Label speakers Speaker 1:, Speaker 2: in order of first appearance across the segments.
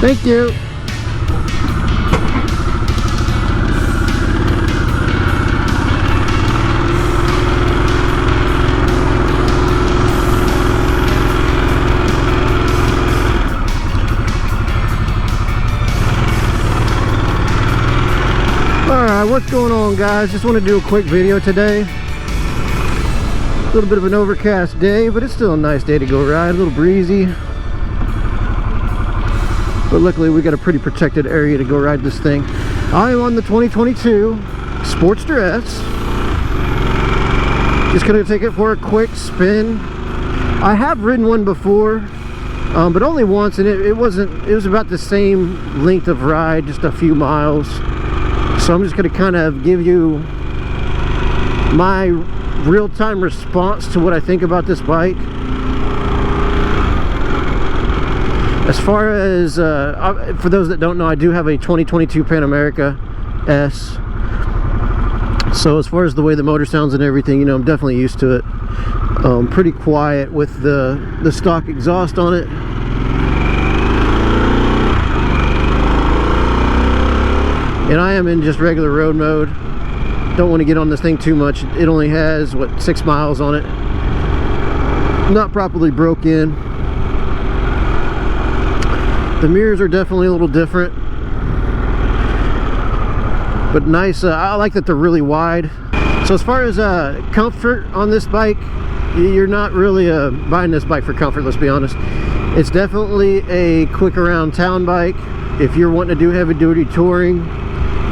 Speaker 1: Thank you. Alright, what's going on, guys? Just want to do a quick video today. A little bit of an overcast day, but it's still a nice day to go ride. A little breezy. But luckily we got a pretty protected area to go ride this thing. I am on the 2022 Sportster S. Just gonna take it for a quick spin. I have ridden one before, but only once, and it was about the same length of ride, just a few miles. So I'm just going to kind of give you my real-time response to what I think about this bike. As far as, for those that don't know, I do have a 2022 Pan America S. So as far as the way the motor sounds and everything, you know, I'm definitely used to it. Pretty quiet with the stock exhaust on it. And I am in just regular road mode. Don't want to get on this thing too much. It only has, what, 6 miles on it. Not properly broke in. The mirrors are definitely a little different. But nice. I like that they're really wide. So as far as comfort on this bike, you're not really buying this bike for comfort, let's be honest. It's definitely a quick around town bike. If you're wanting to do heavy duty touring,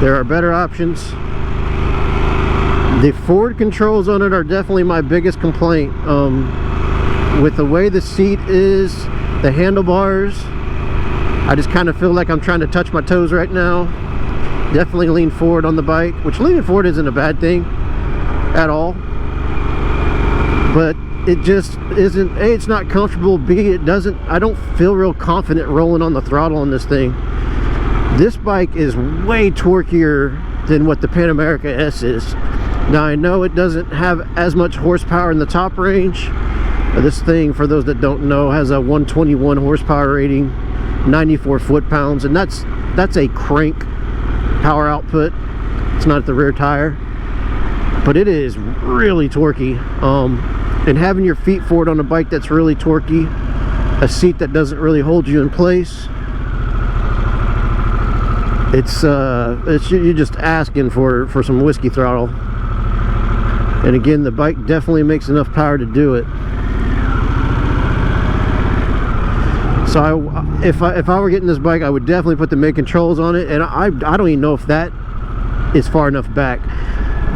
Speaker 1: there are better options. The forward controls on it are definitely my biggest complaint. With the way the seat is, the handlebars, I just kind of feel like I'm trying to touch my toes right now. Definitely lean forward on the bike, which leaning forward isn't a bad thing at all. But it just isn't, A, it's not comfortable, B, I don't feel real confident rolling on the throttle on this thing. This bike is way torquier than what the Pan America S is. Now I know it doesn't have as much horsepower in the top range. This thing, for those that don't know, has a 121 horsepower rating, 94 foot-pounds, and that's a crank power output. It's not at the rear tire, but it is really torquey. And having your feet forward on a bike that's really torquey, a seat that doesn't really hold you in place, it's you're just asking for some whiskey throttle. And again, the bike definitely makes enough power to do it. So if I were getting this bike, I would definitely put the mid controls on it, and I don't even know if that is far enough back.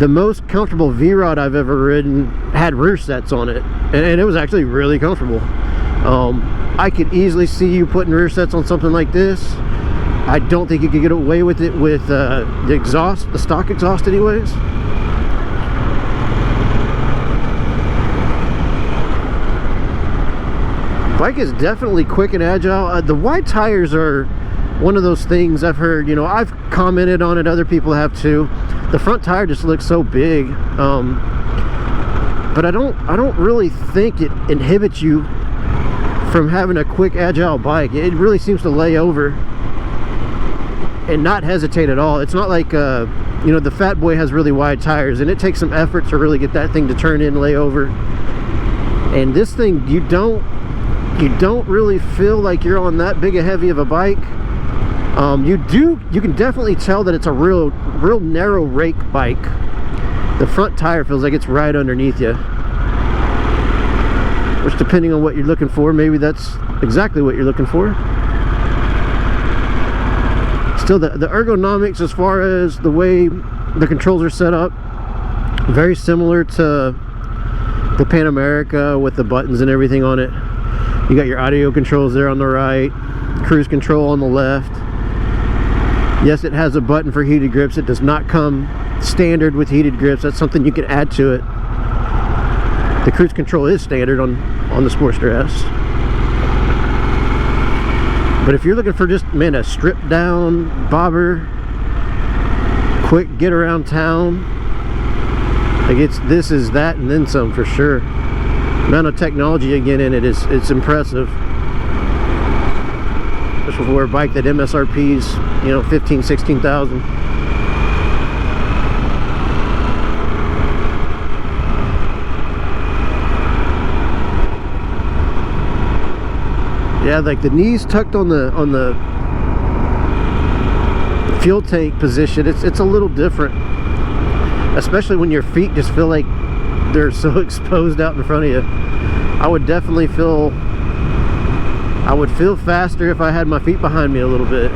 Speaker 1: The most comfortable V-Rod I've ever ridden had rear sets on it, and it was actually really comfortable. I could easily see you putting rear sets on something like this. I don't think you could get away with it with the exhaust, the stock exhaust anyways. Bike is definitely quick and agile. The wide tires are one of those things I've heard, you know, I've commented on it, other people have too. The front tire just looks so big. But I don't really think it inhibits you from having a quick, agile bike. It really seems to lay over and not hesitate at all. It's not like you know, the Fat Boy has really wide tires, and it takes some effort to really get that thing to turn in, lay over. And this thing, you don't really feel like you're on that big a heavy of a bike. You can definitely tell that it's a real narrow rake bike. The front tire feels like it's right underneath you, which, depending on what you're looking for, maybe that's exactly what you're looking for. Still, the ergonomics, as far as the way the controls are set up, very similar to the Pan America with the buttons and everything on it. You got your audio controls there on the right, cruise control on the left. Yes, it has a button for heated grips. It does not come standard with heated grips. That's something you can add to it. The cruise control is standard on the Sportster S. But if you're looking for just, man, a stripped down bobber, quick get around town, like this is that and then some for sure. The amount of technology again in it it's impressive. especially for a bike that MSRP's, you know, 15, 16,000. Yeah, like the knees tucked on the fuel tank position, it's a little different, especially when your feet just feel like they're so exposed out in front of you. I would definitely feel faster if I had my feet behind me a little bit.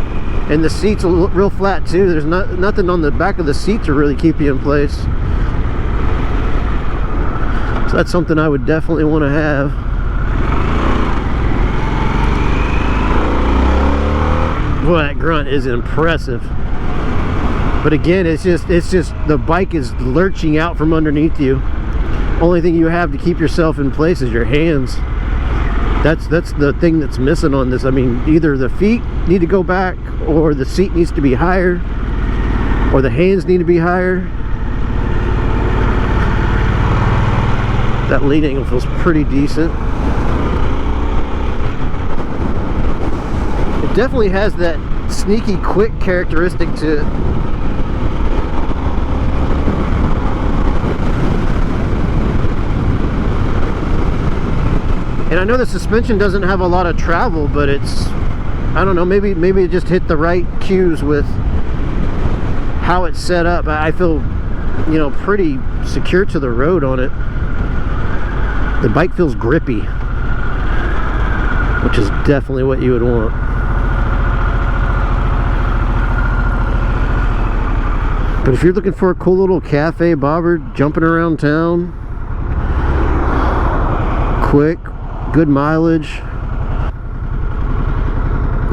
Speaker 1: And the seat's real flat too. There's nothing on the back of the seat to really keep you in place. So that's something I would definitely want to have. Boy, that grunt is impressive. But again, it's just the bike is lurching out from underneath you. Only thing you have to keep yourself in place is your hands. That's the thing that's missing on this. I mean, either the feet need to go back, or the seat needs to be higher, or the hands need to be higher. That lean angle feels pretty decent. It definitely has that sneaky quick characteristic to it. And I know the suspension doesn't have a lot of travel, but it's, I don't know, maybe it just hit the right cues with how it's set up. I feel, you know, pretty secure to the road on it. The bike feels grippy, which is definitely what you would want. But if you're looking for a cool little cafe bobber jumping around town, quick, good mileage,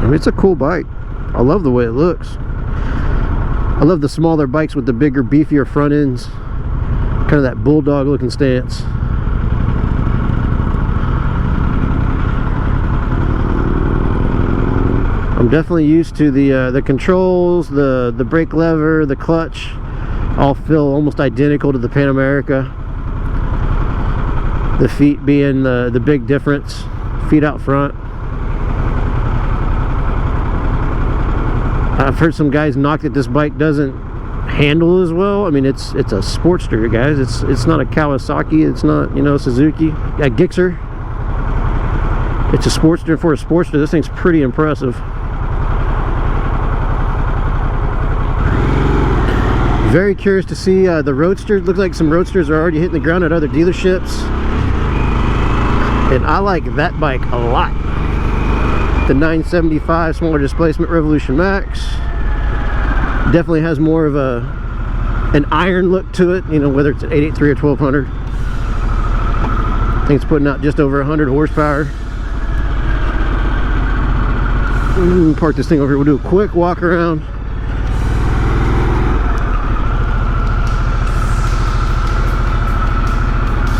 Speaker 1: I mean, it's a cool bike. I love the way it looks. I love the smaller bikes with the bigger, beefier front ends, kind of that bulldog looking stance. I'm definitely used to the controls, the brake lever, the clutch, all feel almost identical to the Pan America. The feet being the big difference, feet out front. I've heard some guys knock that this bike doesn't handle as well. I mean, it's a Sportster, guys. It's not a Kawasaki. It's not, you know, Suzuki. A Gixxer. It's a Sportster for a Sportster. This thing's pretty impressive. Very curious to see the Roadster. Looks like some Roadsters are already hitting the ground at other dealerships. And I like that bike a lot. The 975 smaller displacement Revolution Max definitely has more of an iron look to it, you know, whether it's an 883 or 1200. I think it's putting out just over 100 horsepower. Park this thing over here. We'll do a quick walk around.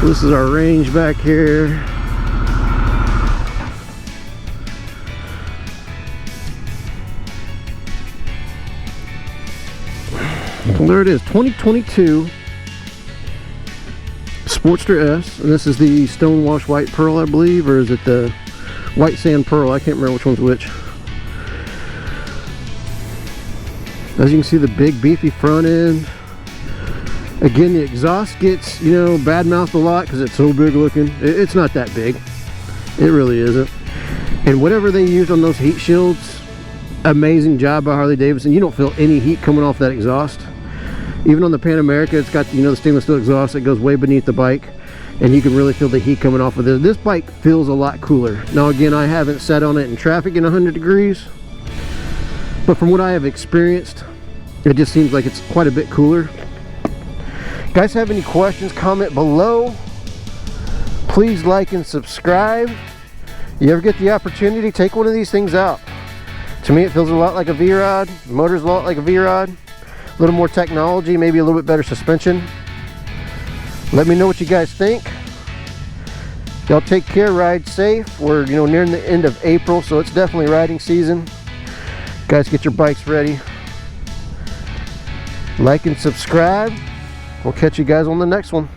Speaker 1: So this is our range back here. Well, there it is, 2022 Sportster S, and this is the Stonewash White Pearl, I believe, or is it the White Sand Pearl? I can't remember which one's which. As you can see, the big beefy front end. Again, the exhaust gets, you know, bad-mouthed a lot because it's so big looking. It's not that big. It really isn't. And whatever they used on those heat shields, amazing job by Harley Davidson. You don't feel any heat coming off that exhaust. Even on the Pan America, it's got, you know, the stainless steel exhaust that goes way beneath the bike, and you can really feel the heat coming off of this. This bike feels a lot cooler. Now again, I haven't sat on it in traffic in 100 degrees, but from what I have experienced, it just seems like it's quite a bit cooler. Guys, have any questions, comment below. Please like and subscribe. You ever get the opportunity, take one of these things out. To me, it feels a lot like a V-Rod. The motor's a lot like a V-Rod. A little more technology, maybe a little bit better suspension. Let me know what you guys think. Y'all take care, ride safe. We're, you know, nearing the end of April, so it's definitely riding season. Guys, get your bikes ready. Like and subscribe. We'll catch you guys on the next one.